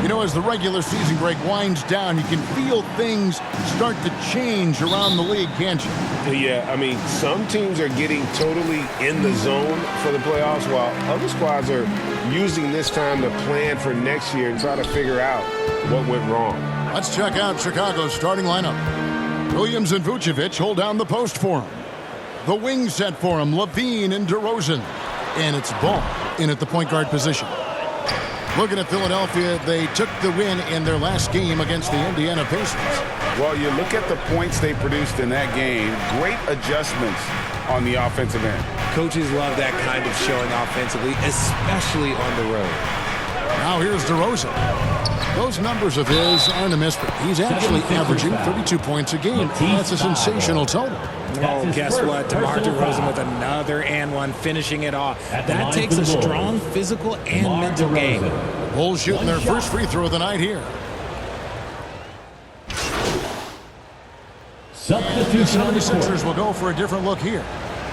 You know, as the regular season break winds down, you can feel things start to change around the league, can't you? Yeah, I mean, some teams are getting totally in the zone for the playoffs, while other squads are using this time to plan for next year and try to figure out what went wrong. Let's check out Chicago's starting lineup. Williams and Vucevic hold down the post for him. The wing set for him, Levine and DeRozan. And it's Ball in at the point guard position. Looking at Philadelphia, they took the win in their last game against the Indiana Pacers. Well, you look at the points they produced in that game, great adjustments on the offensive end. Coaches love that kind of showing offensively, especially on the road. Now here's DeRozan. Those numbers of his aren't a mystery. He's actually averaging 32 points a game. That's a sensational total. Oh, guess what? DeMar DeRozan with another and one, finishing it off. That takes a strong physical and mental game. Bulls shooting their first free throw of the night here. The 76ers will go for a different look here.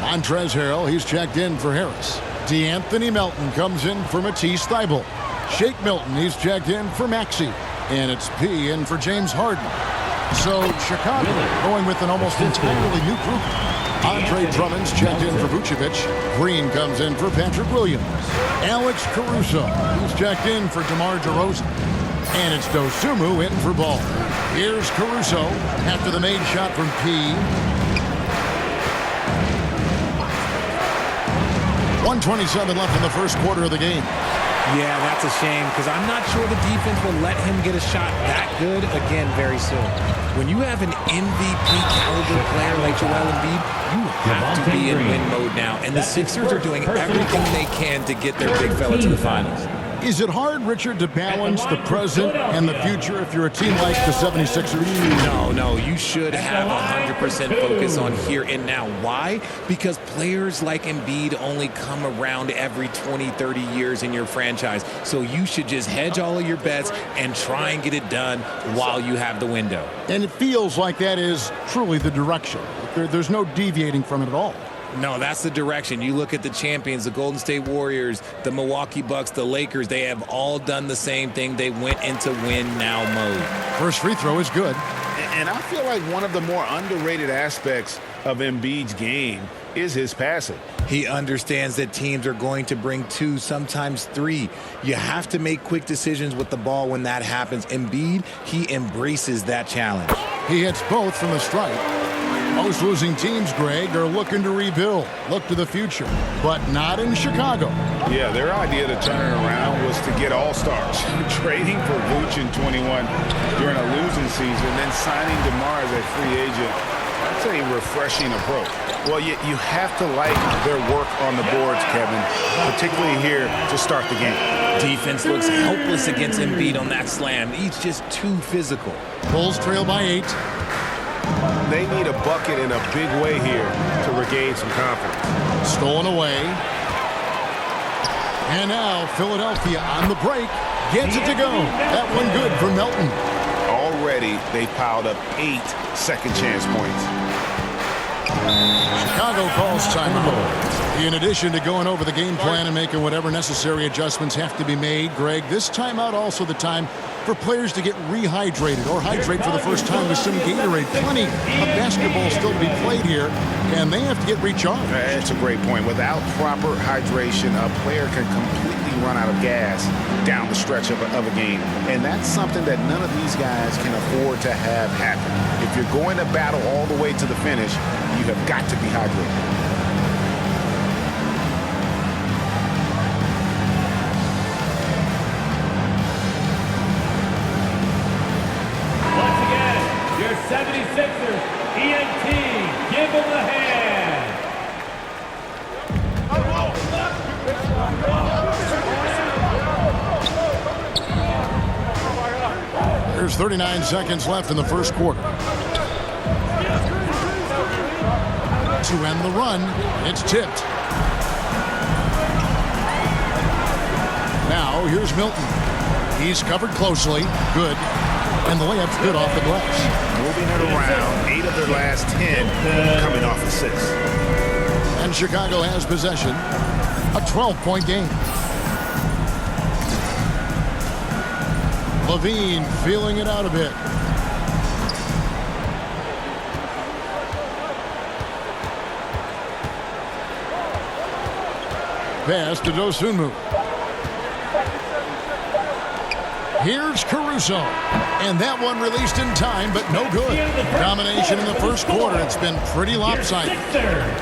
Montrezl Harrell, he's checked in for Harris. DeAnthony Melton comes in for Matisse Thybulle. Shake Milton, he's checked in for Maxey. And it's P in for James Harden. So Chicago going with an almost entirely new group. Andre Drummond's checked in for Vucevic. Green comes in for Patrick Williams. Alex Caruso, he's checked in for DeMar DeRozan. And it's Dosunmu in for Ball. Here's Caruso after the made shot from P. 1:27 left in the first quarter of the game. Yeah, that's a shame because I'm not sure the defense will let him get a shot that good again very soon. When you have an MVP caliber player like Joel Embiid, you have to be in win mode now. And the Sixers are doing everything they can to get their big fella to the finals. Is it hard, Richard, to balance the present and the future if you're a team like the 76ers? No. You should have 100% focus on here and now. Why? Because players like Embiid only come around every 20, 30 years in your franchise. So you should just hedge all of your bets and try and get it done while you have the window. And it feels like that is truly the direction. There's no deviating from it at all. No, that's the direction. You look at the champions, the Golden State Warriors, the Milwaukee Bucks, the Lakers, they have all done the same thing. They went into win-now mode. First free throw is good. And I feel like one of the more underrated aspects of Embiid's game is his passing. He understands that teams are going to bring 2, sometimes 3. You have to make quick decisions with the ball when that happens. Embiid, he embraces that challenge. He hits both from the stripe. Most losing teams, Greg, are looking to rebuild, look to the future, but not in Chicago. Yeah, their idea to turn it around was to get all-stars. Trading for Vooch in 21 during a losing season, then signing DeMar as a free agent. That's a refreshing approach. Well, you have to like their work on the boards, Kevin, particularly here to start the game. Defense looks helpless against Embiid on that slam. He's just too physical. Bulls trail by 8. They need a bucket in a big way here to regain some confidence. Stolen away. And now Philadelphia on the break gets it to go. That one good for Melton. Already they piled up 8 second chance points. Chicago calls timeout. In addition to going over the game plan and making whatever necessary adjustments have to be made, Greg, this timeout also the time for players to get rehydrated or hydrate for the first time with some Gatorade. Plenty of basketball still to be played here, and they have to get recharged. That's a great point. Without proper hydration, a player can completely run out of gas down the stretch of a game. And that's something that none of these guys can afford to have happen. If you're going to battle all the way to the finish, you have got to be hydrated. Your 76ers, ENT, give them a hand. There's 39 seconds left in the first quarter. To end the run, it's tipped. Now here's Milton. He's covered closely. Good. And the layup's good off the glass. Moving it around, 8 of their last 10 coming off assists. And Chicago has possession. A 12-point game. Levine feeling it out a bit. Pass to Dosunmu. Here's Caruso. And that one released in time, but no good. Domination in the first quarter. It's been pretty lopsided.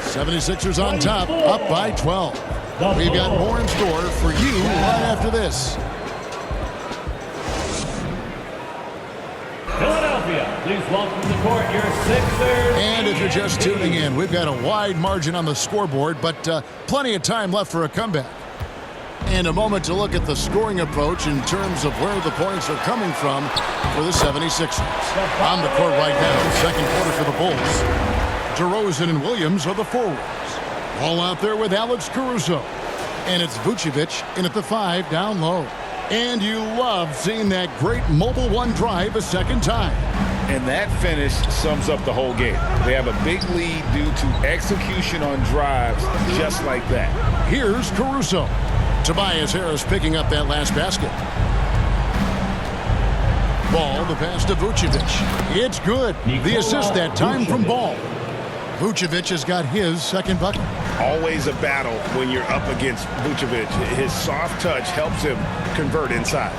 76ers on top, up by 12. We've got more in store for you right after this. Philadelphia, please welcome to the court your Sixers. And if you're just tuning in, we've got a wide margin on the scoreboard, but plenty of time left for a comeback. And a moment to look at the scoring approach in terms of where the points are coming from for the 76ers. On the court right now, second quarter for the Bulls. DeRozan and Williams are the forwards. All out there with Alex Caruso. And it's Vucevic in at the 5 down low. And you love seeing that great mobile one drive a second time. And that finish sums up the whole game. They have a big lead due to execution on drives just like that. Here's Caruso. Tobias Harris picking up that last basket. Ball, the pass to Vucevic. It's good. The assist that time from Ball. Vucevic has got his second bucket. Always a battle when you're up against Vucevic. His soft touch helps him convert inside.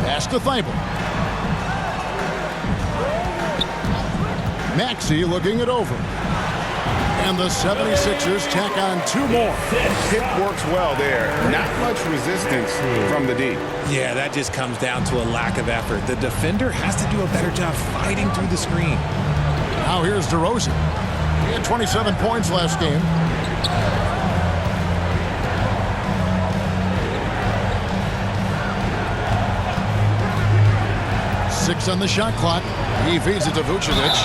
Pass to Thibault. Maxey looking it over. And the 76ers tack on 2 more. Hip works well there. Not much resistance from the D. Yeah, that just comes down to a lack of effort. The defender has to do a better job fighting through the screen. Now here's DeRozan. He had 27 points last game. Six on the shot clock. He feeds it to Vucevic,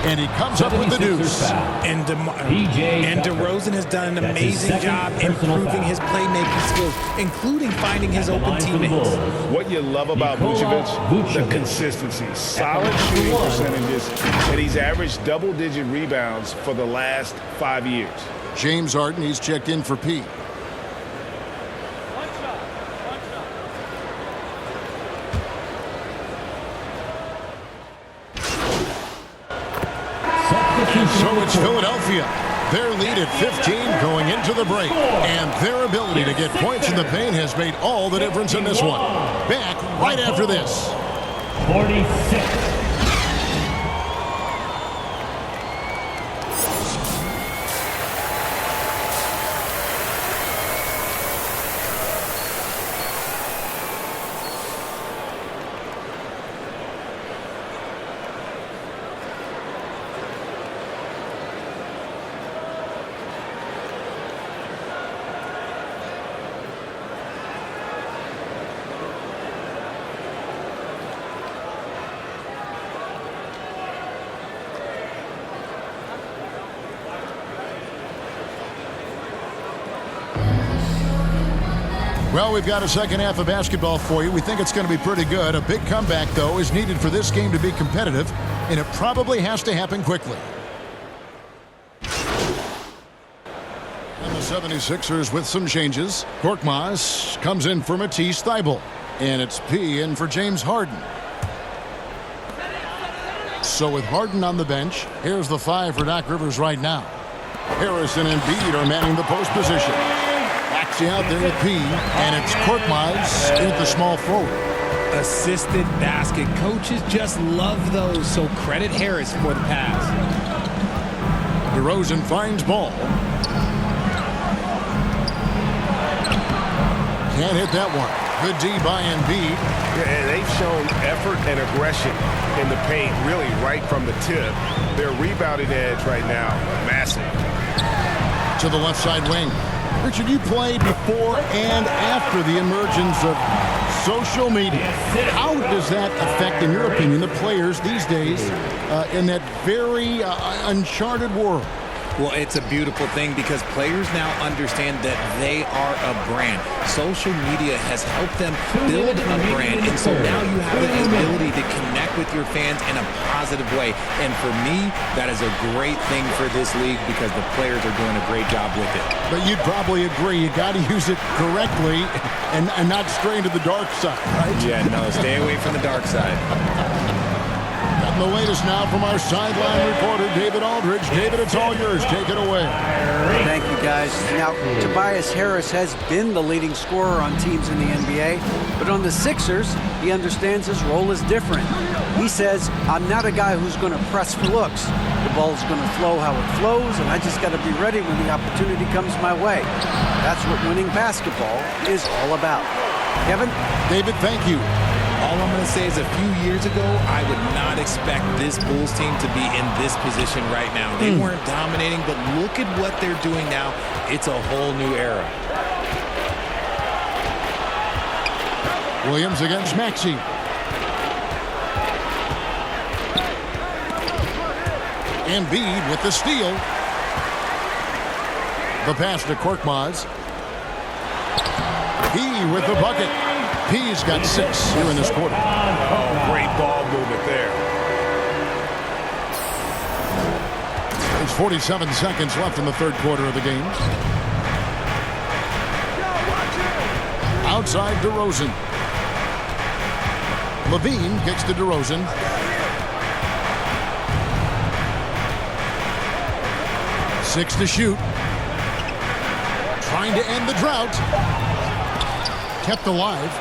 and he comes up with the deuce. And DeRozan has done an amazing job improving his playmaking skills, including finding his open teammates. What you love about Vucevic, the consistency. Solid shooting percentages, and he's averaged double-digit rebounds for the last 5 years. James Harden, he's checked in for P. So it's Philadelphia. Their lead at 15 going into the break. And their ability to get points in the paint has made all the difference in this one. Back right after this. 46. Well, we've got a second half of basketball for you. We think it's going to be pretty good. A big comeback, though, is needed for this game to be competitive, and it probably has to happen quickly. And the 76ers with some changes. Korkmaz comes in for Matisse Thybulle, and it's P in for James Harden. So with Harden on the bench, here's the 5 for Doc Rivers right now. Harrison and Embiid are manning the post position. Out there with P, and it's Korkmaz at the small forward. Assisted basket. Coaches just love those, so credit Harris for the pass. DeRozan finds Ball. Can't hit that one. Good D by Embiid. And they've shown effort and aggression in the paint, really right from the tip. Their rebounding edge right now, massive. To the left side wing. Richard, you played before and after the emergence of social media. How does that affect, in your opinion, the players these days in that very uncharted world? Well, it's a beautiful thing because players now understand that they are a brand. Social media has helped them build a brand, and so now you have the ability to connect with your fans in a positive way. And for me, that is a great thing for this league because the players are doing a great job with it. But you'd probably agree you got to use it correctly and not stray into the dark side, right? Yeah, no, stay away from the dark side. And the latest now from our sideline reporter, David Aldridge. David, it's all yours. Take it away. Thank you, guys. Now, Tobias Harris has been the leading scorer on teams in the NBA, but on the Sixers, he understands his role is different. He says, I'm not a guy who's going to press for looks. The ball's going to flow how it flows, and I just got to be ready when the opportunity comes my way. That's what winning basketball is all about. Kevin? David, thank you. All I'm going to say is a few years ago, I would not expect this Bulls team to be in this position right now. They weren't dominating, but look at what they're doing now. It's a whole new era. Williams against Maxey. Embiid with the steal. The pass to Korkmaz. He with the bucket. P's got 6 here in this quarter. Oh, great ball movement there. There's 47 seconds left in the third quarter of the game. Outside DeRozan. Levine kicks to DeRozan. Six to shoot. Trying to end the drought. Kept alive.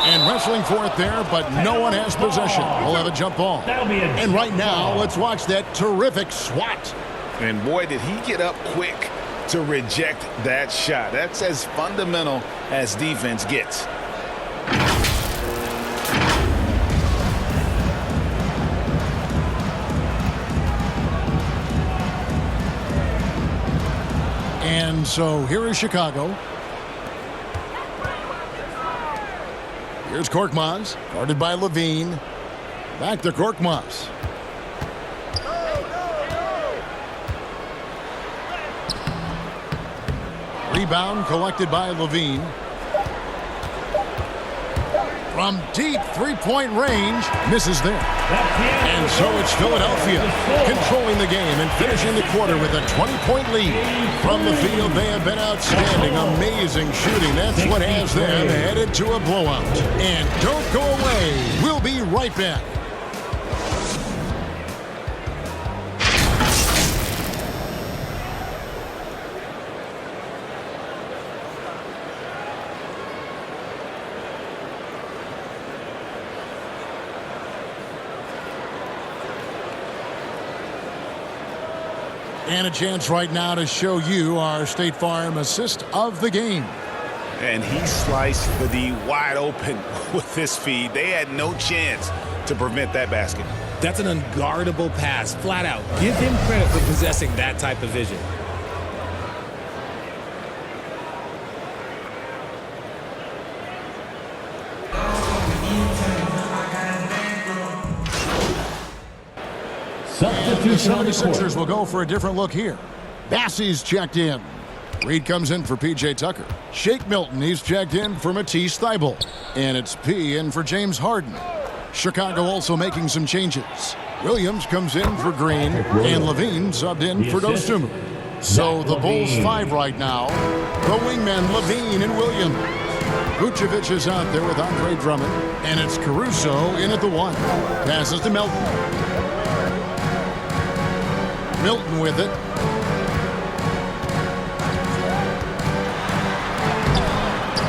And wrestling for it there, but no one has possession. We'll have a jump ball. And right now, let's watch that terrific swat. And boy, did he get up quick to reject that shot. That's as fundamental as defense gets. And so here is Chicago. Here's Korkmaz, guarded by Levine. Back to Korkmaz. Rebound collected by Levine. From deep three-point range, misses there. And so it's Philadelphia controlling the game and finishing the quarter with a 20-point lead. From the field, they have been outstanding. Amazing shooting. That's what has them headed to a blowout. And don't go away. We'll be right back. And a chance right now to show you our State Farm assist of the game. And he sliced the D wide open with this feed. They had no chance to prevent that basket. That's an unguardable pass, flat out. Give him credit for possessing that type of vision. The 76ers will go for a different look here. Bassey's checked in. Reed comes in for P.J. Tucker. Shake Milton, he's checked in for Matisse Thybulle. And it's P in for James Harden. Chicago also making some changes. Williams comes in for Green, and Levine subbed in for Dosunmu. So the Bulls 5 right now. The wingmen, Levine and Williams. Vucevic is out there with Andre Drummond. And it's Caruso in at the 1. Passes to Melton. Milton with it.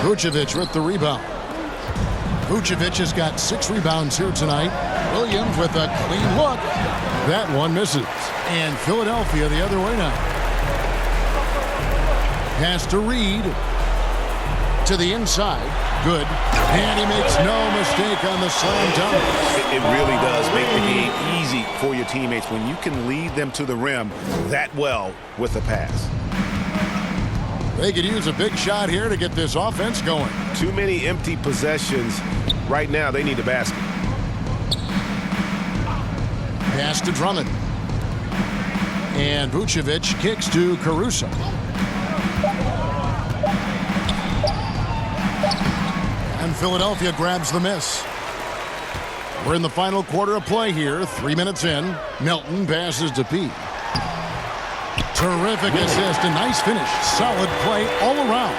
Vucevic with the rebound. Vucevic has got 6 rebounds here tonight. Williams with a clean look. That one misses. And Philadelphia the other way now. Pass to Reed. To the inside. Good. And he makes no mistake on the slam dunk. It really does make the game easy for your teammates when you can lead them to the rim that well with a pass. They could use a big shot here to get this offense going. Too many empty possessions. Right now, they need a basket. Pass to Drummond. And Vucevic kicks to Caruso. And Philadelphia grabs the miss. We're in the final quarter of play here. 3 minutes in. Melton passes to P. Terrific assist. A nice finish. Solid play all around.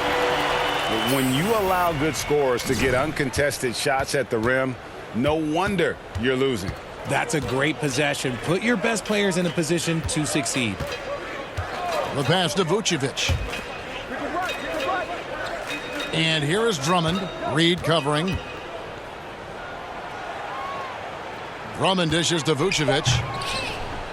When you allow good scorers to get uncontested shots at the rim, no wonder you're losing. That's a great possession. Put your best players in a position to succeed. The pass to Vucevic. And here is Drummond. Reed covering. Drummond dishes to Vucevic.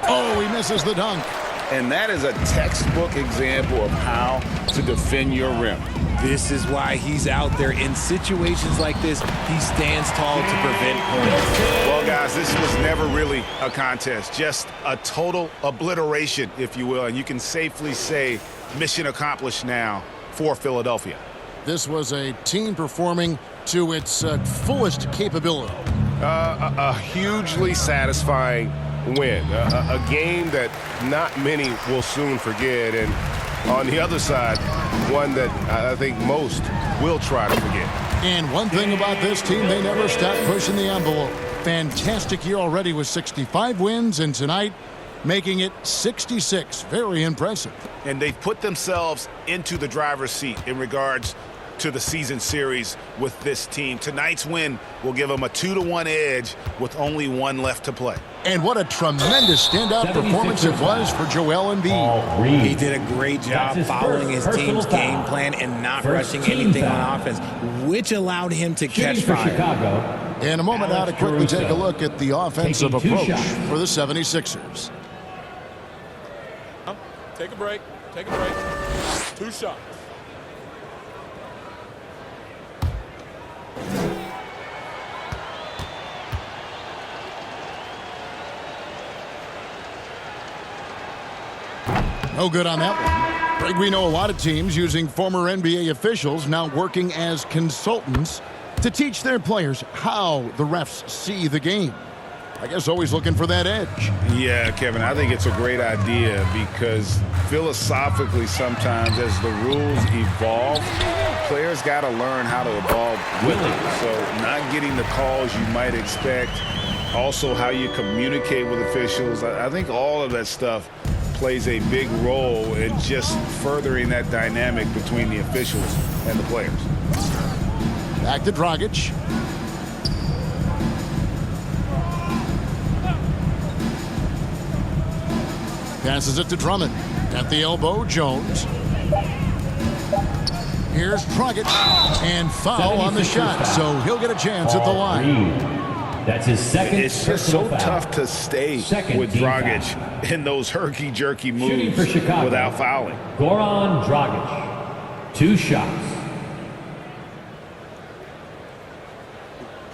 Oh, he misses the dunk. And that is a textbook example of how to defend your rim. This is why he's out there. In situations like this, he stands tall to prevent points. Well, guys, this was never really a contest. Just a total obliteration, if you will. And you can safely say mission accomplished now for Philadelphia. This was a team performing to its fullest capability. A hugely satisfying win. A game that not many will soon forget. And on the other side, one that I think most will try to forget. And one thing about this team, they never stop pushing the envelope. Fantastic year already with 65 wins, and tonight making it 66. Very impressive. And they've put themselves into the driver's seat in regards to the season series with this team. Tonight's win will give them a 2-1 edge with only one left to play. And what a tremendous standout performance it was for Joel Embiid. He did a great job following his team's game plan and not rushing anything on offense, which allowed him to catch fire. In a moment now to quickly take a look at the offensive approach for the 76ers. Take a break. Take a break. 2 shots. No good on that one. Greg, we know a lot of teams using former NBA officials now working as consultants to teach their players how the refs see the game. I guess always looking for that edge. Yeah, Kevin, I think it's a great idea because philosophically sometimes as the rules evolve, players got to learn how to evolve with it. So not getting the calls you might expect, also how you communicate with officials. I think all of that stuff plays a big role in just furthering that dynamic between the officials and the players. Back to Dragic. Passes it to Drummond. At the elbow, Jones. Here's Dragic. And foul on the shot, so he'll get a chance at the line. That's his second. It's just so foul. tough to stay with Dragic in those herky-jerky moves without fouling. Goran Dragic. 2 shots.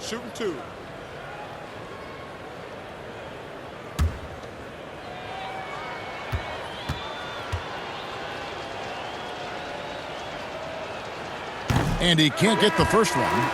Shooting 2. And he can't get the first one.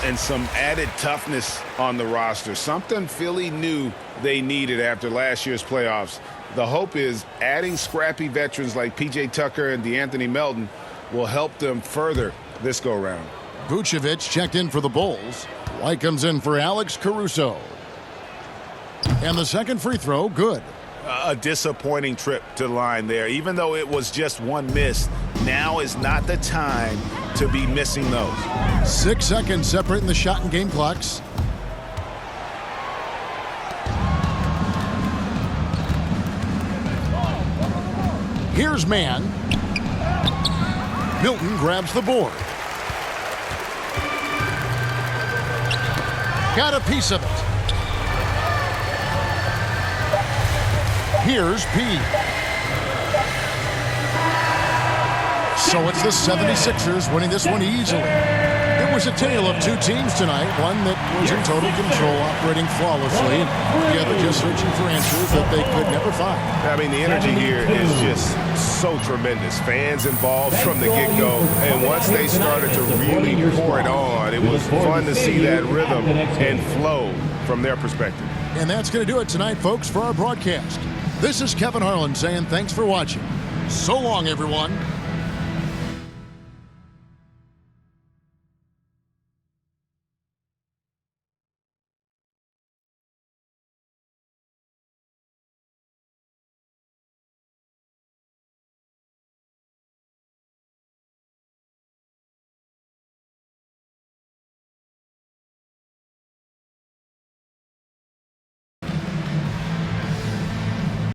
And some added toughness on the roster. Something Philly knew they needed after last year's playoffs. The hope is adding scrappy veterans like P.J. Tucker and DeAnthony Melton will help them further this go-round. Vucevic checked in for the Bulls. White comes in for Alex Caruso. And the second free throw, good. A disappointing trip to the line there. Even though it was just one miss, now is not the time to be missing those. 6 seconds separating the shot and game clocks. Here's man. Milton grabs the board. Got a piece of it. Here's P. So it's the 76ers winning this one easily. It was a tale of 2 teams tonight, one that was in total control, operating flawlessly, and the other just searching for answers that they could never find. I mean, the energy here is just so tremendous. Fans involved from the get-go, and once they started to really pour it on, it was fun to see that rhythm and flow from their perspective. And that's going to do it tonight, folks, for our broadcast. This is Kevin Harlan saying thanks for watching. So long, everyone.